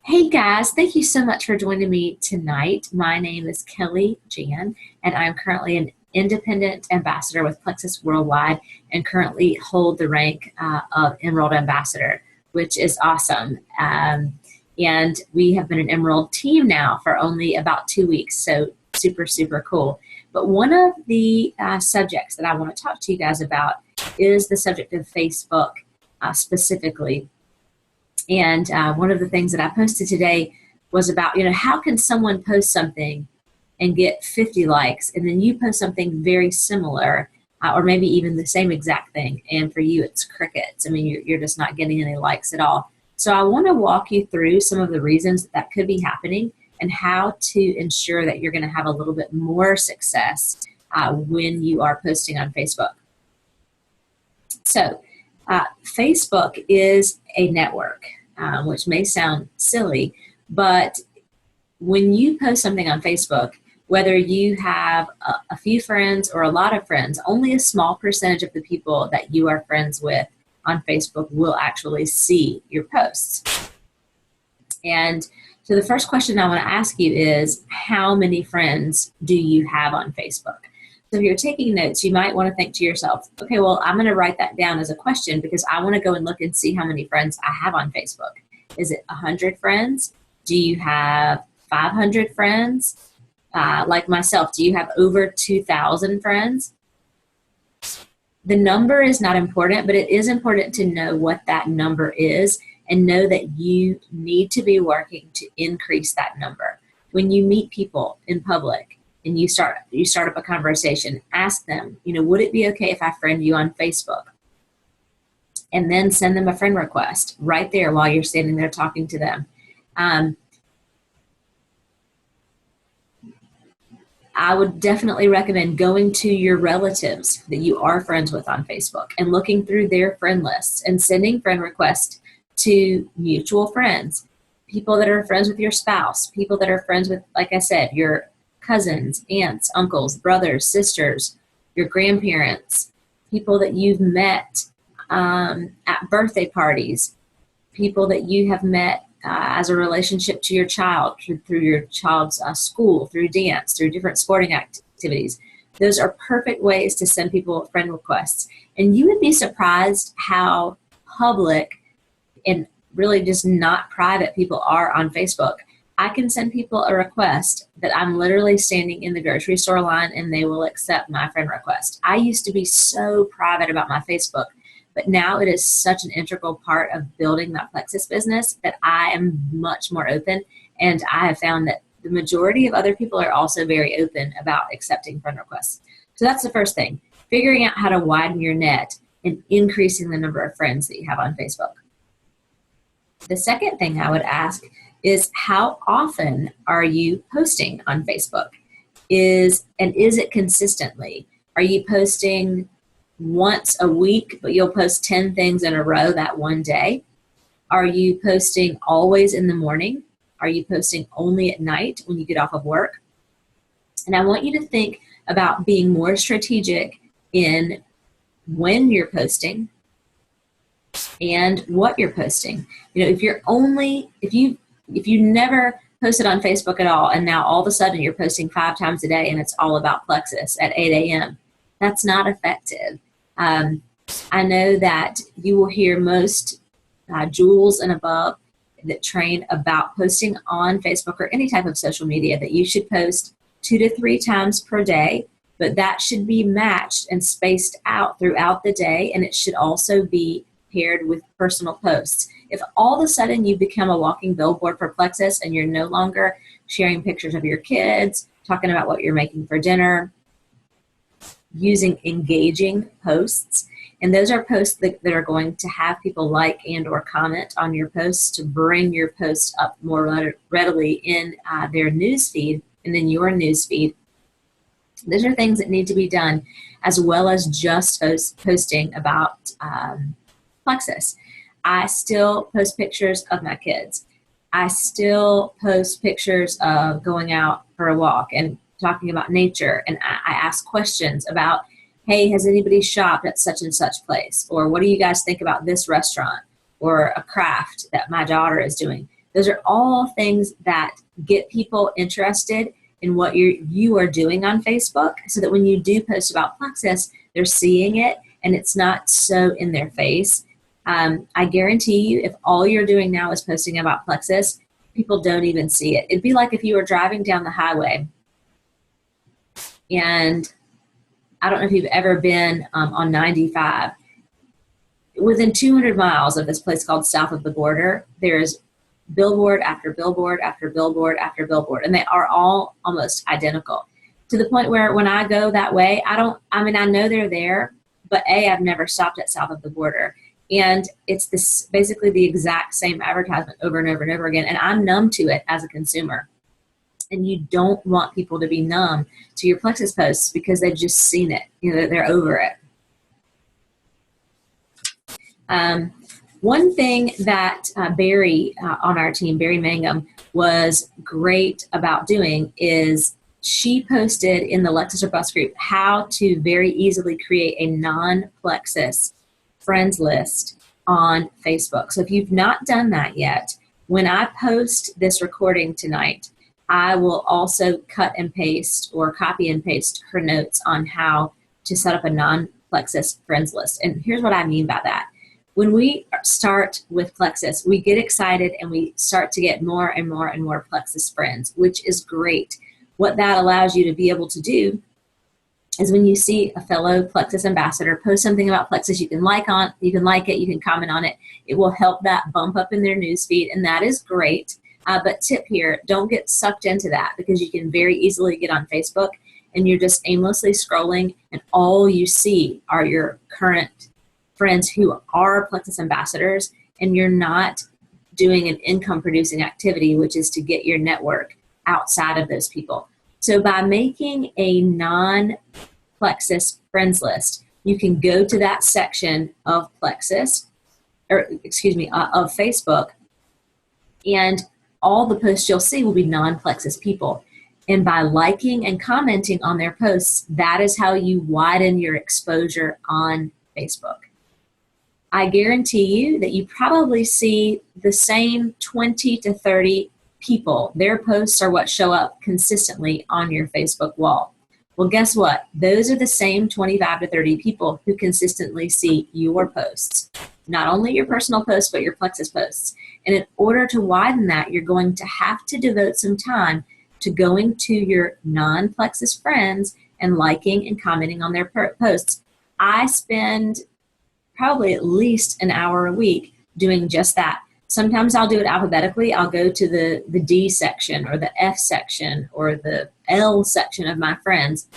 Hey guys, thank you so much for joining me tonight. My name is Kelly Jan, and I'm currently an independent ambassador with Plexus Worldwide and currently hold the rank of Emerald Ambassador, which is awesome. And we have been an Emerald team now for only about 2 weeks, so super, super cool. But one of the subjects that I want to talk to you guys about is the subject of Facebook specifically. And one of the things that I posted today was about, how can someone post something and get 50 likes, and then you post something very similar, or maybe even the same exact thing, and for you it's crickets. I mean, you're just not getting any likes at all. So I want to walk you through some of the reasons that could be happening and how to ensure that you're going to have a little bit more success when you are posting on Facebook. So Facebook is a network, which may sound silly, but when you post something on Facebook, whether you have a few friends or a lot of friends, only a small percentage of the people that you are friends with on Facebook will actually see your posts. And so the first question I want to ask you is, how many friends do you have on Facebook? So if you're taking notes, you might want to think to yourself, okay, well, I'm going to write that down as a question because I want to go and look and see how many friends I have on Facebook. Is it 100 friends? Do you have 500 friends? Like myself, do you have over 2,000 friends? The number is not important, but it is important to know what that number is and know that you need to be working to increase that number. When you meet people in public, and you start up a conversation, ask them, would it be okay if I friend you on Facebook? And then send them a friend request right there while you're standing there talking to them. I would definitely recommend going to your relatives that you are friends with on Facebook and looking through their friend lists and sending friend requests to mutual friends, people that are friends with your spouse, people that are friends with, like I said, your cousins, aunts, uncles, brothers, sisters, your grandparents, people that you've met at birthday parties, people that you have met as a relationship to your child, through your child's school, through dance, through different sporting activities. Those are perfect ways to send people friend requests. And you would be surprised how public and really just not private people are on Facebook. I can send people a request that I'm literally standing in the grocery store line and they will accept my friend request. I used to be so private about my Facebook, but now it is such an integral part of building that Plexus business that I am much more open, and I have found that the majority of other people are also very open about accepting friend requests. So that's the first thing, figuring out how to widen your net and increasing the number of friends that you have on Facebook. The second thing I would ask is, how often are you posting on Facebook? Is it consistently? Are you posting once a week, but you'll post 10 things in a row that one day? Are you posting always in the morning? Are you posting only at night when you get off of work? And I want you to think about being more strategic in when you're posting and what you're posting. If you never posted on Facebook at all, and now all of a sudden you're posting 5 times a day and it's all about Plexus at 8 a.m., that's not effective. I know that you will hear most Jules and above that train about posting on Facebook or any type of social media that you should post 2 to 3 times per day, but that should be matched and spaced out throughout the day, and it should also be paired with personal posts. If all of a sudden you become a walking billboard for Plexus and you're no longer sharing pictures of your kids, talking about what you're making for dinner, using engaging posts, and those are posts that are going to have people like and or comment on your posts to bring your post up more readily in their news feed and in your news feed. Those are things that need to be done, as well as just posting about Plexus. I still post pictures of my kids. I still post pictures of going out for a walk and talking about nature. And I ask questions about, hey, has anybody shopped at such and such place? Or what do you guys think about this restaurant? Or a craft that my daughter is doing? Those are all things that get people interested in what you are doing on Facebook, so that when you do post about Plexus, they're seeing it and it's not so in their face. I guarantee you, if all you're doing now is posting about Plexus, people don't even see it. It'd be like if you were driving down the highway, and I don't know if you've ever been on 95. Within 200 miles of this place called South of the Border, there's billboard after billboard after billboard after billboard, and they are all almost identical, to the point where when I go that way, I know they're there, but I've never stopped at South of the Border. And it's this basically the exact same advertisement over and over and over again. And I'm numb to it as a consumer. And you don't want people to be numb to your Plexus posts because they've just seen it. They're over it. One thing that Barry on our team, Barry Mangum, was great about doing is she posted in the Lexus or Bus group how to very easily create a non-Plexus friends list on Facebook. So if you've not done that yet, when I post this recording tonight, I will also cut and paste or copy and paste her notes on how to set up a non-Plexus friends list. And here's what I mean by that. When we start with Plexus, we get excited and we start to get more and more and more Plexus friends, which is great. What that allows you to be able to do is when you see a fellow Plexus ambassador post something about Plexus, you can like it, you can comment on it. It will help that bump up in their newsfeed, and that is great. But tip here, don't get sucked into that, because you can very easily get on Facebook and you're just aimlessly scrolling, and all you see are your current friends who are Plexus ambassadors, and you're not doing an income producing activity, which is to get your network outside of those people. So by making a non-Plexus friends list, you can go to that section of of Facebook, and all the posts you'll see will be non-Plexus people. And by liking and commenting on their posts, that is how you widen your exposure on Facebook. I guarantee you that you probably see the same 20 to 30 people. Their posts are what show up consistently on your Facebook wall. Well, guess what? Those are the same 25 to 30 people who consistently see your posts. Not only your personal posts, but your Plexus posts. And in order to widen that, you're going to have to devote some time to going to your non-Plexus friends and liking and commenting on their posts. I spend probably at least an hour a week doing just that. Sometimes I'll do it alphabetically. I'll go to the D section or the F section or the L section of my friends.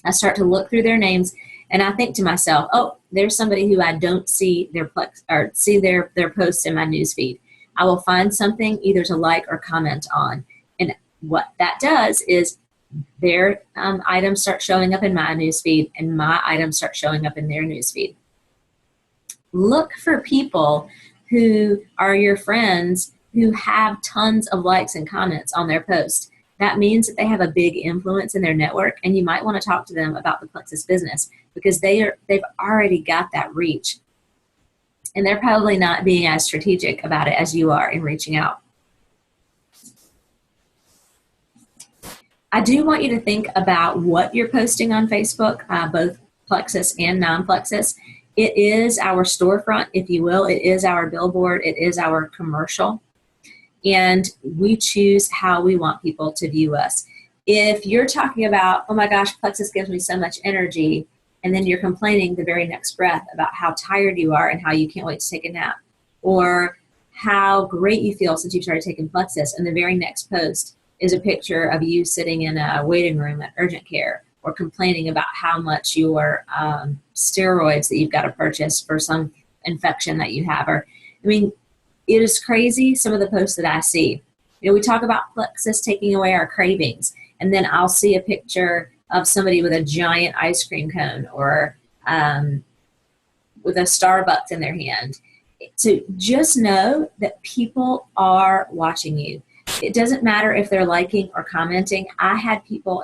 I start to look through their names, and I think to myself, oh, there's somebody who I don't see their posts in my newsfeed. I will find something either to like or comment on. And what that does is their items start showing up in my newsfeed, and my items start showing up in their newsfeed. Look for people who are your friends who have tons of likes and comments on their posts. That means that they have a big influence in their network, and you might want to talk to them about the Plexus business, because they've already got that reach. And they're probably not being as strategic about it as you are in reaching out. I do want you to think about what you're posting on Facebook, both Plexus and non-Plexus. It is our storefront, if you will. It is our billboard. It is our commercial. And we choose how we want people to view us. If you're talking about, oh my gosh, Plexus gives me so much energy, and then you're complaining the very next breath about how tired you are and how you can't wait to take a nap, or how great you feel since you've started taking Plexus, and the very next post is a picture of you sitting in a waiting room at urgent care, or complaining about how much your steroids that you've got to purchase for some infection that you have. It is crazy, some of the posts that I see. We talk about Plexus taking away our cravings, and then I'll see a picture of somebody with a giant ice cream cone or with a Starbucks in their hand. So just know that people are watching you. It doesn't matter if they're liking or commenting. I have people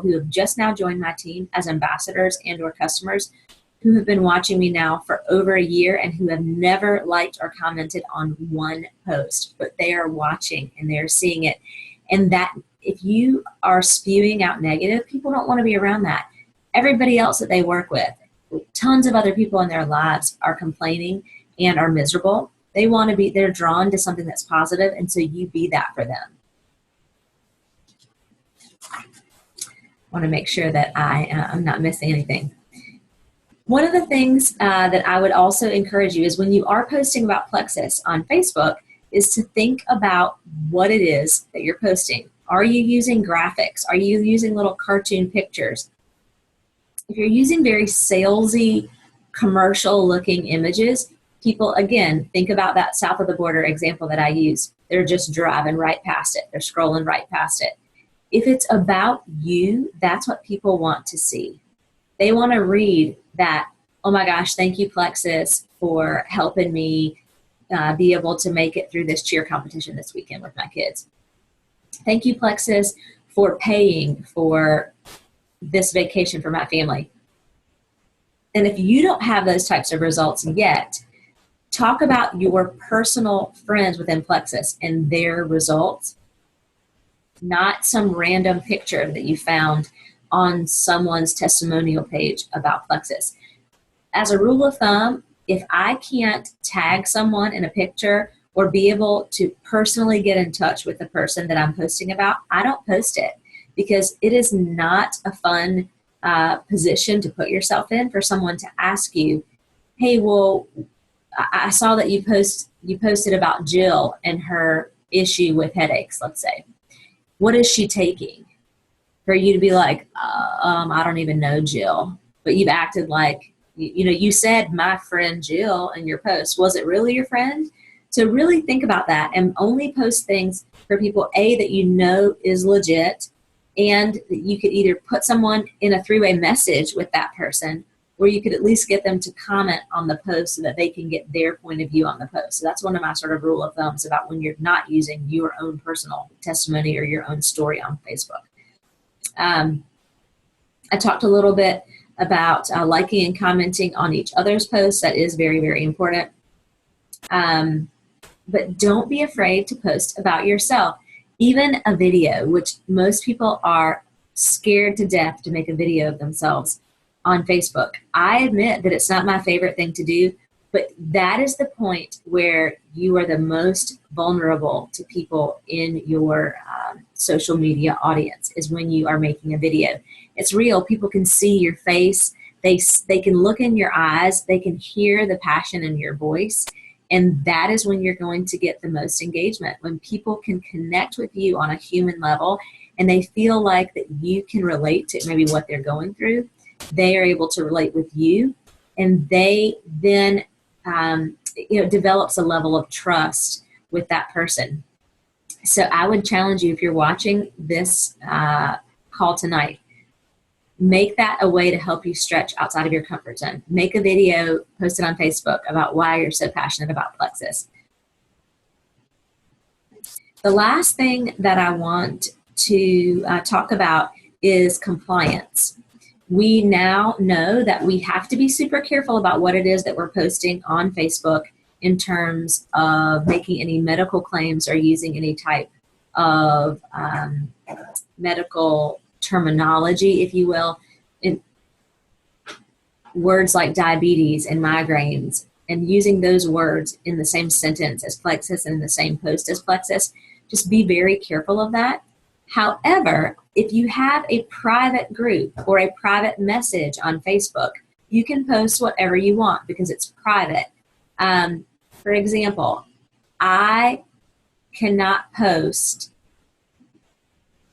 who have just now joined my team as ambassadors and or customers who have been watching me now for over a year and who have never liked or commented on one post, but they are watching and they're seeing it. And that if you are spewing out negative, people don't want to be around that. Everybody else that they work with, tons of other people in their lives are complaining and are miserable. They're drawn to something that's positive, and so you be that for them. I want to make sure that I'm not missing anything. One of the things that I would also encourage you is when you are posting about Plexus on Facebook is to think about what it is that you're posting. Are you using graphics? Are you using little cartoon pictures? If you're using very salesy, commercial-looking images, people, again, think about that south of the border example that I use. They're just driving right past it. They're scrolling right past it. If it's about you, that's what people want to see. They want to read that, oh my gosh, thank you, Plexus, for helping me be able to make it through this cheer competition this weekend with my kids. Thank you, Plexus, for paying for this vacation for my family. And if you don't have those types of results yet, talk about your personal friends within Plexus and their results, not some random picture that you found on someone's testimonial page about Plexus. As a rule of thumb, if I can't tag someone in a picture or be able to personally get in touch with the person that I'm posting about, I don't post it, because it is not a fun position to put yourself in for someone to ask you, hey, well, I saw that you posted about Jill and her issue with headaches, let's say. What is she taking? For you to be like, I don't even know Jill, but you've acted like, you said my friend Jill in your post. Was it really your friend? So really think about that and only post things for people, A, that you know is legit, and you could either put someone in a three-way message with that person, or you could at least get them to comment on the post so that they can get their point of view on the post. So that's one of my sort of rule of thumbs about when you're not using your own personal testimony or your own story on Facebook. I talked a little bit about liking and commenting on each other's posts. That is very, very important. But don't be afraid to post about yourself. Even a video, which most people are scared to death to make a video of themselves on Facebook. I admit that it's not my favorite thing to do, but that is the point where you are the most vulnerable to people in your social media audience, is when you are making a video. It's real. People can see your face. They can look in your eyes. They can hear the passion in your voice. And that is when you're going to get the most engagement. When people can connect with you on a human level and they feel like that you can relate to maybe what they're going through, they are able to relate with you, and they then develops a level of trust with that person. So I would challenge you, if you're watching this call tonight, make that a way to help you stretch outside of your comfort zone. Make a video, post it on Facebook about why you're so passionate about Plexus. The last thing that I want to talk about is compliance. We now know that we have to be super careful about what it is that we're posting on Facebook in terms of making any medical claims or using any type of medical terminology, if you will, in words like diabetes and migraines, and using those words in the same sentence as Plexus and in the same post as Plexus. Just be very careful of that. However, if you have a private group or a private message on Facebook, you can post whatever you want because it's private. For example, I cannot post,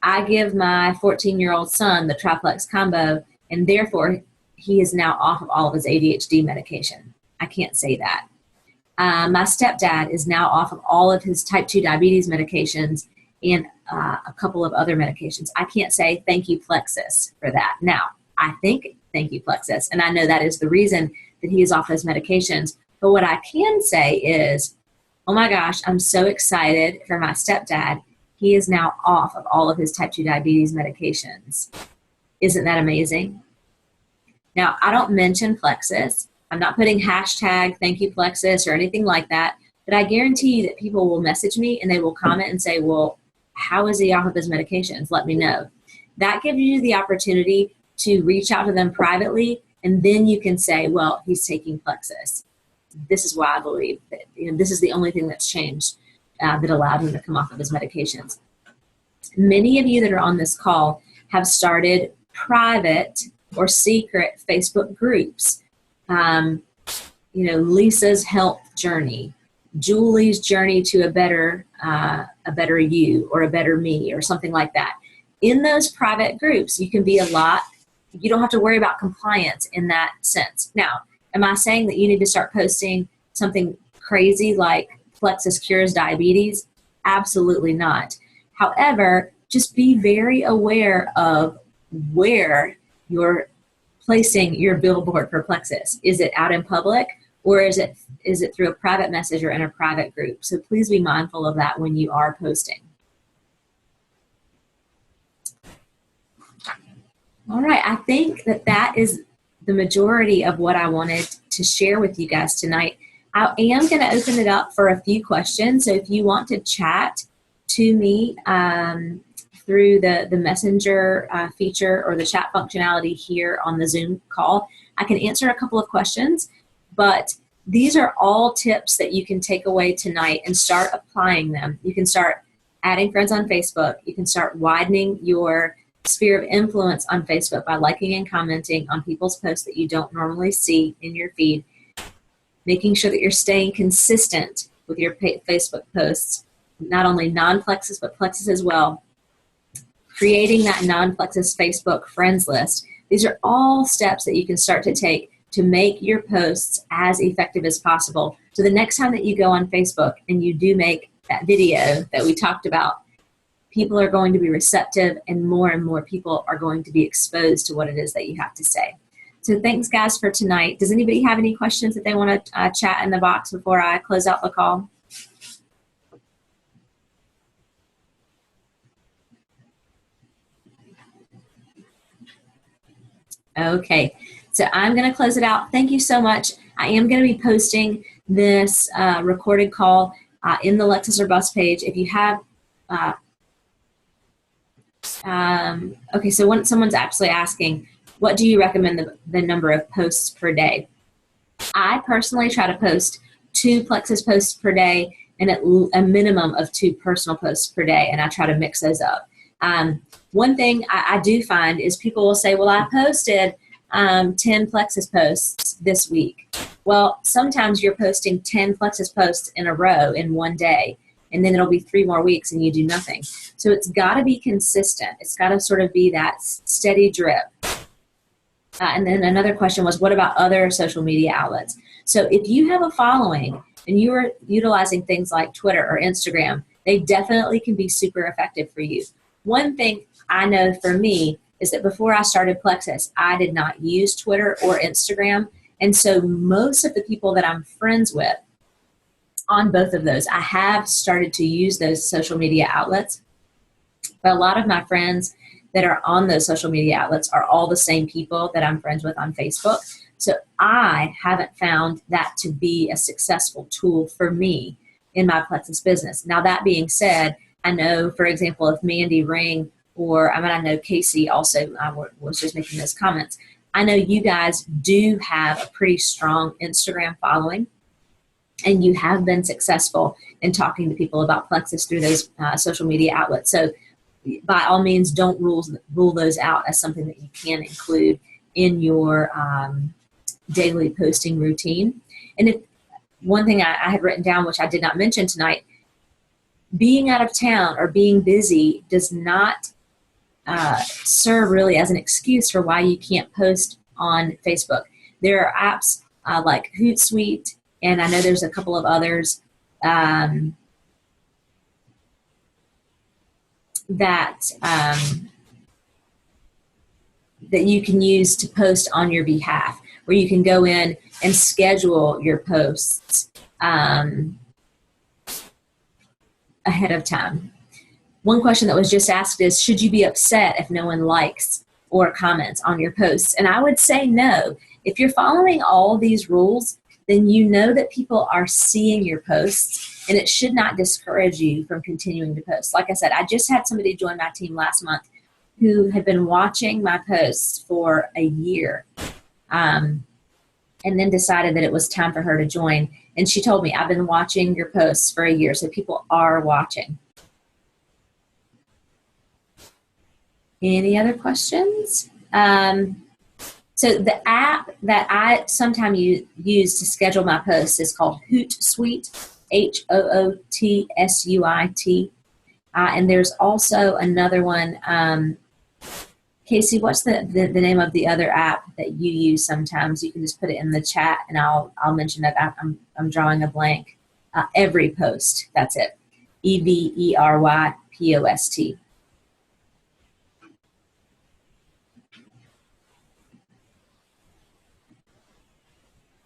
I give my 14-year-old son the triplex combo, and therefore he is now off of all of his ADHD medication. I can't say that. My stepdad is now off of all of his type 2 diabetes medications and a couple of other medications. I can't say thank you, Plexus, for that. Now, I think thank you, Plexus, and I know that is the reason that he is off those medications. But what I can say is, oh my gosh, I'm so excited for my stepdad. He is now off of all of his type 2 diabetes medications. Isn't that amazing? Now, I don't mention Plexus. I'm not putting hashtag thank you Plexus or anything like that, but I guarantee you that people will message me and they will comment and say, well, how is he off of his medications? Let me know. That gives you the opportunity to reach out to them privately, and then you can say, well, he's taking Plexus. This is why I believe that this is the only thing that's changed that allowed him to come off of his medications. Many of you that are on this call have started private or secret Facebook groups. Lisa's health journey, Julie's journey to a better you or a better me or something like that. In those private groups, you can be you don't have to worry about compliance in that sense. Now, am I saying that you need to start posting something crazy like Plexus cures diabetes? Absolutely not. However, just be very aware of where you're placing your billboard for Plexus. Is it out in public, or is it through a private message or in a private group? So please be mindful of that when you are posting. All right, I think that is the majority of what I wanted to share with you guys tonight. I am going to open it up for a few questions. So if you want to chat to me through the messenger feature or the chat functionality here on the Zoom call, I can answer a couple of questions, but these are all tips that you can take away tonight and start applying them. You can start adding friends on Facebook. You can start widening your sphere of influence on Facebook by liking and commenting on people's posts that you don't normally see in your feed, making sure that you're staying consistent with your Facebook posts, not only non-Plexus, but Plexus as well, creating that non-Plexus Facebook friends list. These are all steps that you can start to take to make your posts as effective as possible. So the next time that you go on Facebook and you do make that video that we talked about, people are going to be receptive and more people are going to be exposed to what it is that you have to say. So thanks, guys, for tonight. Does anybody have any questions that they want to chat in the box before I close out the call? Okay, so I'm going to close it out. Thank you so much. I am going to be posting this recorded call in the Lexus or Bus page. If you have okay, so when someone's actually asking, what do you recommend the number of posts per day? I personally try to post 2 Plexus posts per day and a minimum of 2 personal posts per day, and I try to mix those up. One thing I do find is people will say, well, I posted 10 Plexus posts this week. Well, sometimes you're posting 10 Plexus posts in a row in one day, and then it'll be 3 more weeks and you do nothing. So it's got to be consistent. It's got to sort of be that steady drip. And then another question was, what about other social media outlets? So if you have a following and you are utilizing things like Twitter or Instagram, they definitely can be super effective for you. One thing I know for me is that before I started Plexus, I did not use Twitter or Instagram. And so most of the people that I'm friends with on both of those, I have started to use those social media outlets. But a lot of my friends that are on those social media outlets are all the same people that I'm friends with on Facebook. So I haven't found that to be a successful tool for me in my Plexus business. Now, that being said, I know, for example, if Mandy Ring I know Casey also was just making those comments. I know you guys do have a pretty strong Instagram following, and you have been successful in talking to people about Plexus through those social media outlets. So by all means, don't rule those out as something that you can include in your daily posting routine. And if one thing I had written down, which I did not mention tonight, being out of town or being busy does not serve really as an excuse for why you can't post on Facebook. There are apps like Hootsuite, and I know there's a couple of others that you can use to post on your behalf, where you can go in and schedule your posts ahead of time. One question that was just asked is, should you be upset if no one likes or comments on your posts? And I would say no. If you're following all these rules, then you know that people are seeing your posts, and it should not discourage you from continuing to post. Like I said, I just had somebody join my team last month who had been watching my posts for a year, and then decided that it was time for her to join. And she told me, I've been watching your posts for a year, so people are watching. Any other questions? So the app that I sometimes use to schedule my posts is called Hootsuite, Hootsuite. And there's also another one. Casey, what's the name of the other app that you use sometimes? You can just put it in the chat, and I'll mention it. I'm drawing a blank. EveryPost. That's it. EveryPost.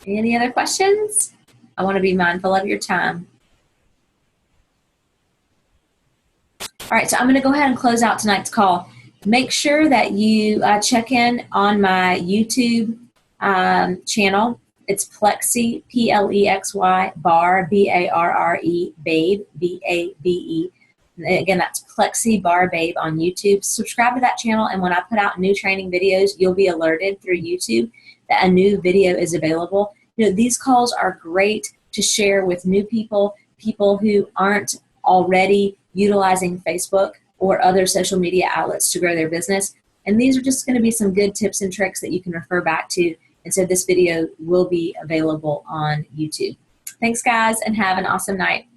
Any other questions? I want to be mindful of your time. All right, so I'm going to go ahead and close out tonight's call. Make sure that you check in on my YouTube channel. It's Plexy, Plexy, Bar, Barre, Babe, Babe. Again, that's Plexy Bar Babe on YouTube. Subscribe to that channel, and when I put out new training videos, you'll be alerted through YouTube that a new video is available. You know, these calls are great to share with new people, people who aren't already utilizing Facebook or other social media outlets to grow their business. And these are just going to be some good tips and tricks that you can refer back to. And so this video will be available on YouTube. Thanks, guys, and have an awesome night.